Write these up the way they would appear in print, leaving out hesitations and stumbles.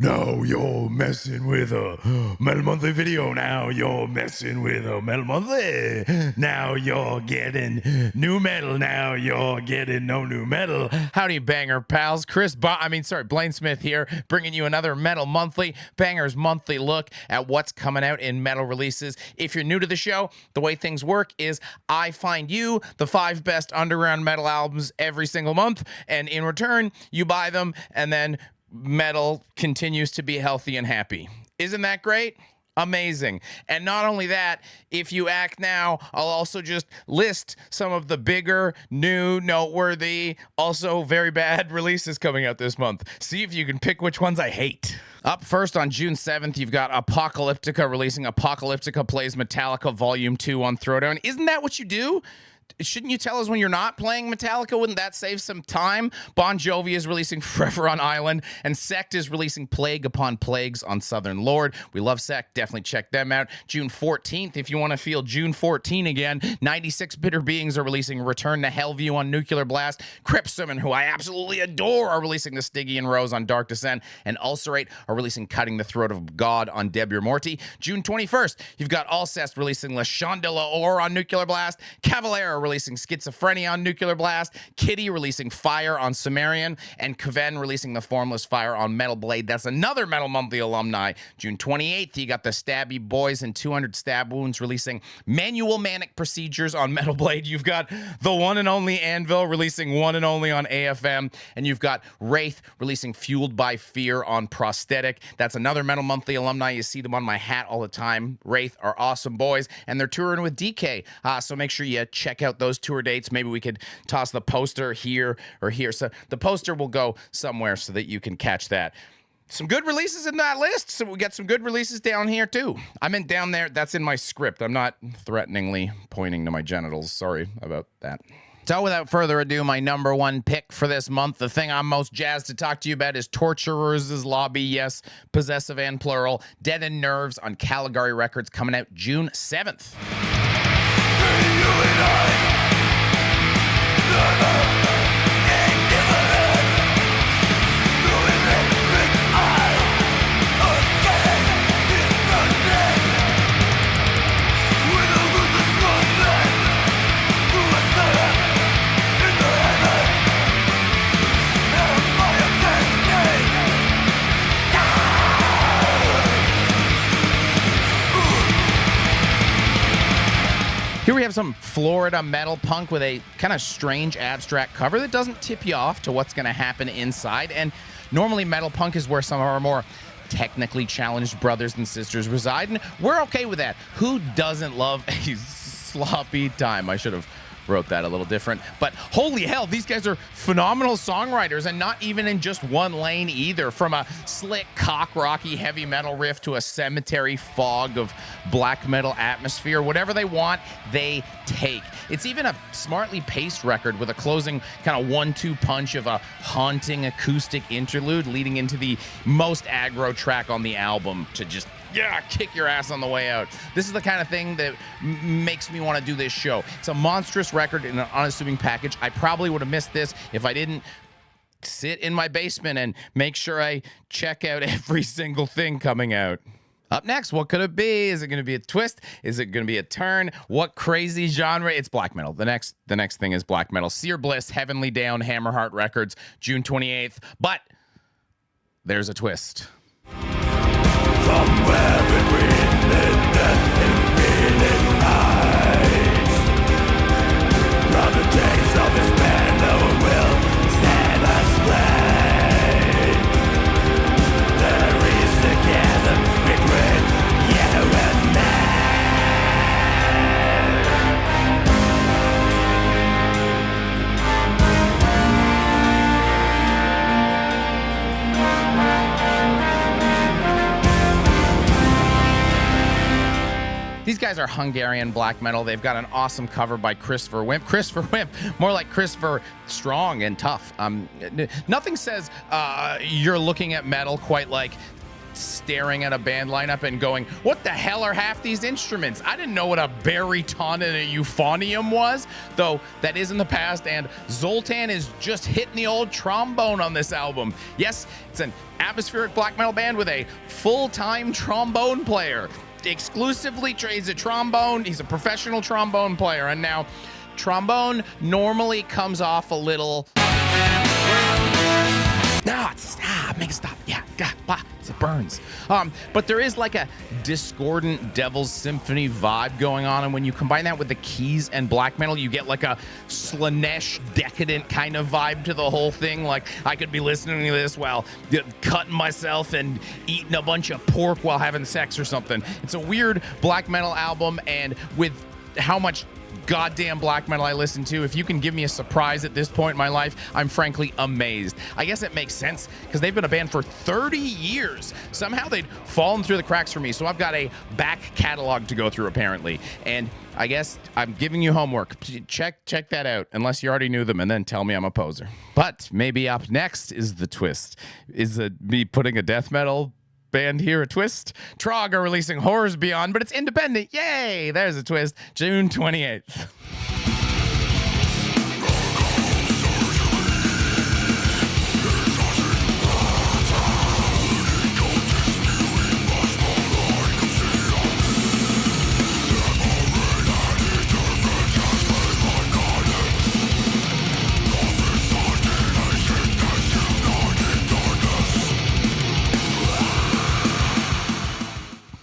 Now you're messing with a Metal Monthly video. Now you're messing with a Metal Monthly. Now you're getting new metal. Now you're getting no new metal. Howdy, banger pals. Blaine Smith here, bringing you another Metal Monthly, Banger's monthly look at what's coming out in metal releases. If you're new to the show, the way things work is I find you the 5 best underground metal albums every single month, and in return, you buy them, and then metal continues to be healthy and happy. Isn't that great? Amazing. And not only that, if you act now, I'll also just list some of the bigger, new, noteworthy, also very bad releases coming out this month. See if you can pick which ones I hate. Up first on June 7th, you've got Apocalyptica releasing Apocalyptica Plays Metallica Volume 2 on Throwdown. Isn't that what you do? Shouldn't you tell us when you're not playing Metallica? Wouldn't that save some time? Bon Jovi is releasing Forever on Island, and Sect is releasing Plague Upon Plagues on Southern Lord. We love Sect. Definitely check them out. June 14th, if you want to feel June 14 again, 96 Bitter Beings are releasing Return to Hellview on Nuclear Blast. Cryptsummon, who I absolutely adore, are releasing The Stygian Rose on Dark Descent, and Ulcerate are releasing Cutting the Throat of God on Debut Morti. June 21st, you've got Alcest releasing Le Chant de l'Or on Nuclear Blast. Cavalera releasing Schizophrenia on Nuclear Blast, Kitty releasing Fire on Sumerian, and Kven releasing The Formless Fire on Metal Blade. That's another Metal Monthly alumni. June 28th, you got the Stabby Boys and 200 Stab Wounds releasing Manual Manic Procedures on Metal Blade. You've got the one and only Anvil releasing One and Only on AFM, and you've got Wraith releasing Fueled by Fear on Prosthetic. That's another Metal Monthly alumni. You see them on my hat all the time. Wraith are awesome boys, and they're touring with DK, so make sure you check out those tour dates. Maybe we could toss the poster here or here. So the poster will go somewhere so that you can catch that. Some good releases in that list. So we got some good releases down here too. I meant down there. That's in my script. I'm not threateningly pointing to my genitals. Sorry about that. So without further ado, my number one pick for this month, the thing I'm most jazzed to talk to you about is Torturers' Lobby, yes, possessive and plural, Deadened Nerves on Caligari Records, coming out June 7th. Here we have some Florida metal punk with a kind of strange abstract cover that doesn't tip you off to what's going to happen inside. And normally metal punk is where some of our more technically challenged brothers and sisters reside, and we're okay with that. Who doesn't love a sloppy time? I should have wrote that a little different, but holy hell, these guys are phenomenal songwriters, and not even in just one lane either. From a slick cock rocky heavy metal riff to a cemetery fog of black metal atmosphere, whatever they want, they take. It's even a smartly paced record with a closing kind of 1-2 punch of a haunting acoustic interlude leading into the most aggro track on the album to just kick your ass on the way out. This is the kind of thing that makes me want to do this show. It's a monstrous record in an unassuming package. I probably would have missed this if I didn't sit in my basement and make sure I check out every single thing coming out. Up next, what could it be? Is it going to be a twist? Is it going to be a turn? What crazy genre? It's black metal. The next thing is black metal. Sear Bliss, Heavenly Down, Hammerheart Records, June 28th. But there's a twist. Somewhere between the death and feeling eyes, from the taste of his pen, no one will stand us play. There is together between you and me. These guys are Hungarian black metal. They've got an awesome cover by Christopher Wimp. Christopher Wimp, more like Christopher Strong and Tough. Nothing says you're looking at metal quite like staring at a band lineup and going, what the hell are half these instruments? I didn't know what a baritone and a euphonium was, though that is in the past, and Zoltan is just hitting the old trombone on this album. Yes, it's an atmospheric black metal band with a full-time trombone player. Exclusively trades a trombone. He's a professional trombone player, and now trombone normally comes off a little... No, make it stop. Yeah, God, it burns. But there is like a discordant Devil's Symphony vibe going on, and when you combine that with the keys and black metal, you get like a Slanesh decadent kind of vibe to the whole thing. Like I could be listening to this while cutting myself and eating a bunch of pork while having sex or something. It's a weird black metal album, and with how much goddamn black metal I listen to, if you can give me a surprise at this point in my life, I'm frankly amazed. I guess it makes sense because they've been a band for 30 years. Somehow they'd fallen through the cracks for me, so I've got a back catalog to go through apparently, and I guess I'm giving you homework. Check that out, unless you already knew them, and then tell me I'm a poser. But maybe up next is the twist. Is it me putting a death metal band here a twist? Trog are releasing Horrors Beyond, but it's independent. Yay! There's a twist. June 28th.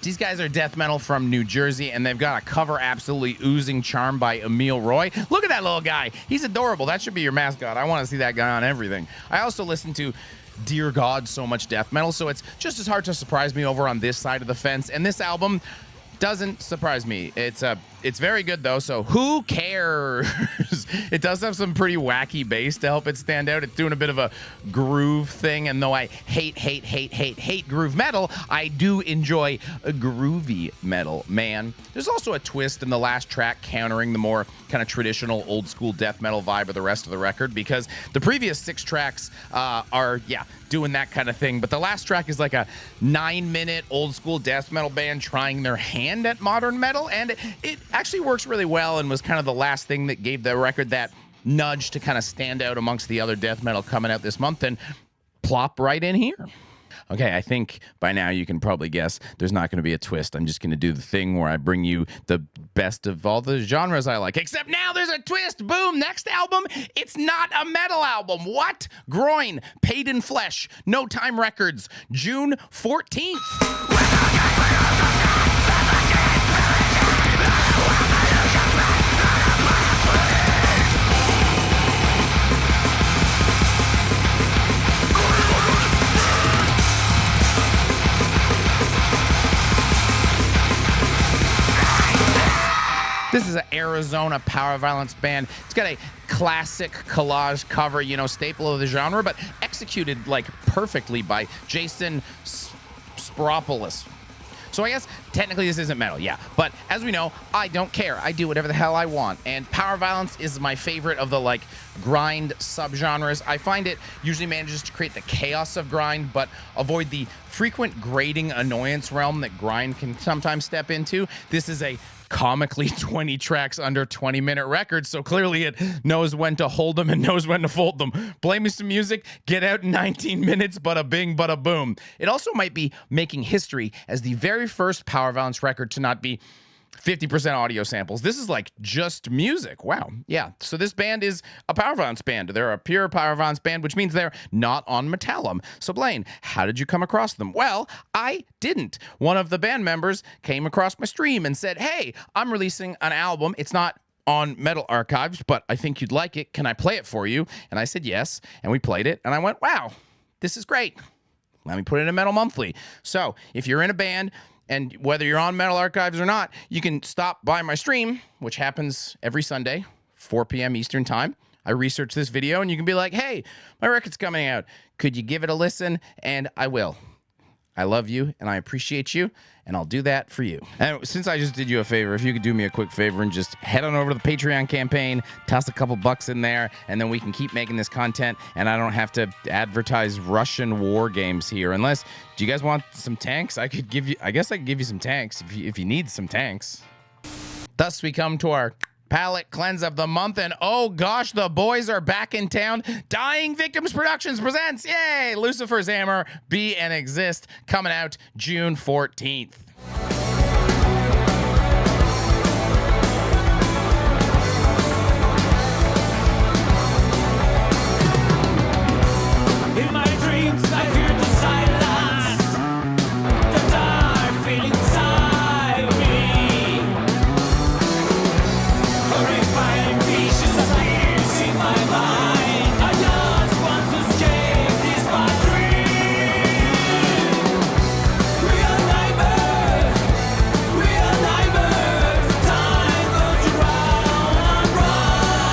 These guys are death metal from New Jersey, and they've got a cover absolutely oozing charm by Emil Roy. Look at that little guy. He's adorable. That should be your mascot. I want to see that guy on everything. I also listen to Dear God so much death metal, so it's just as hard to surprise me over on this side of the fence. And this album doesn't surprise me. It's very good though, so who cares? It does have some pretty wacky bass to help it stand out. It's doing a bit of a groove thing, and though I hate groove metal, I do enjoy a groovy metal, man. There's also a twist in the last track countering the more kind of traditional old school death metal vibe of the rest of the record, because the previous 6 tracks are doing that kind of thing, but the last track is like a 9-minute old school death metal band trying their hand at modern metal, and it actually works really well and was kind of the last thing that gave the record that nudge to kind of stand out amongst the other death metal coming out this month and plop right in here. Okay, I think by now you can probably guess there's not going to be a twist. I'm just going to do the thing where I bring you the best of all the genres I like. Except now there's a twist. Boom. Next album, it's not a metal album. What? Groin, Paid in Flesh, No Time Records, June 14th. This is an Arizona power violence band. It's got a classic collage cover, staple of the genre, but executed like perfectly by Jason Spropoulos. So I guess technically this isn't metal, but as we know, I don't care. I do whatever the hell I want, and power violence is my favorite of the like grind subgenres. I find it usually manages to create the chaos of grind, but avoid the frequent grating annoyance realm that grind can sometimes step into. This is a comically 20 tracks under 20-minute records, so clearly it knows when to hold them and knows when to fold them. Play me some music, get out in 19 minutes, bada bing, bada boom. It also might be making history as the very first power violence record to not be 50% audio samples. This is like just music. Wow. Yeah. So this band is a power violence band. They're a pure power violence band, which means they're not on Metallum. So Blaine, how did you come across them? Well, I didn't. One of the band members came across my stream and said, hey, I'm releasing an album. It's not on Metal Archives, but I think you'd like it. Can I play it for you? And I said yes. And we played it. And I went, wow, this is great. Let me put it in Metal Monthly. So if you're in a band, and whether you're on Metal Archives or not, you can stop by my stream, which happens every Sunday, 4 p.m. Eastern Time. I research this video, and you can be like, hey, my record's coming out. Could you give it a listen? And I will. I love you and I appreciate you, and I'll do that for you. And since I just did you a favor, if you could do me a quick favor and just head on over to the Patreon campaign, toss a couple bucks in there, and then we can keep making this content, and I don't have to advertise Russian war games here. Unless, do you guys want some tanks? I guess I could give you some tanks if you need some tanks. Thus we come to our palette cleanse of the month, and oh gosh, the boys are back in town. Dying Victims Productions presents, yay, Lucifer's Hammer, Be and Exist, coming out June 14th. In my dreams, I hear the silence, the dark feeling inside me. Horrifying visions appears in my mind. I just want to escape this my dream. Real nightmares, time goes round and round.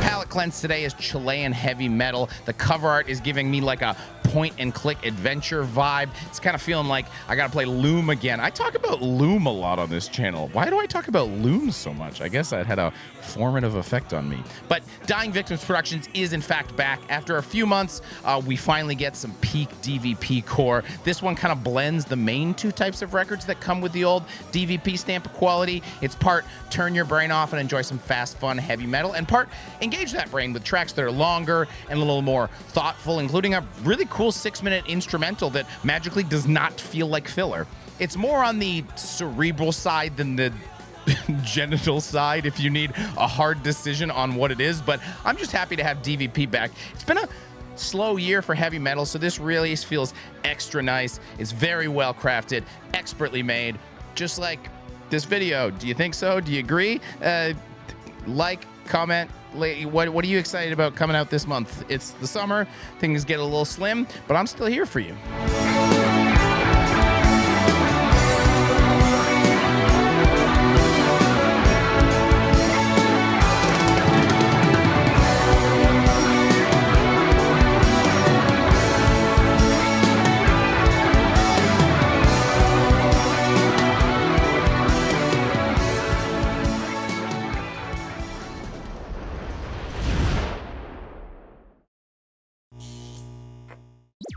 Palette cleanse today is Chilean heavy metal. The cover art is giving me like a point and click adventure vibe. It's kind of feeling like I gotta play Loom again. I talk about Loom a lot on this channel. Why do I talk about Loom so much? I guess that had a formative effect on me. But Dying Victims Productions is in fact back. After a few months, we finally get some peak DVP core. This one kind of blends the main two types of records that come with the old DVP stamp of quality. It's part turn your brain off and enjoy some fast, fun, heavy metal, and part engage that brain with tracks that are longer and a little more thoughtful, including a really cool 6-minute instrumental that magically does not feel like filler. It's more on the cerebral side than the genital side if you need a hard decision on what it is, but I'm just happy to have DVP back. It's been a slow year for heavy metal, so this release feels extra nice. It's very well crafted, expertly made, just like this video. Do you think so? Do you agree? Like, comment. What are you excited about coming out this month? It's the summer. Things get a little slim, but I'm still here for you.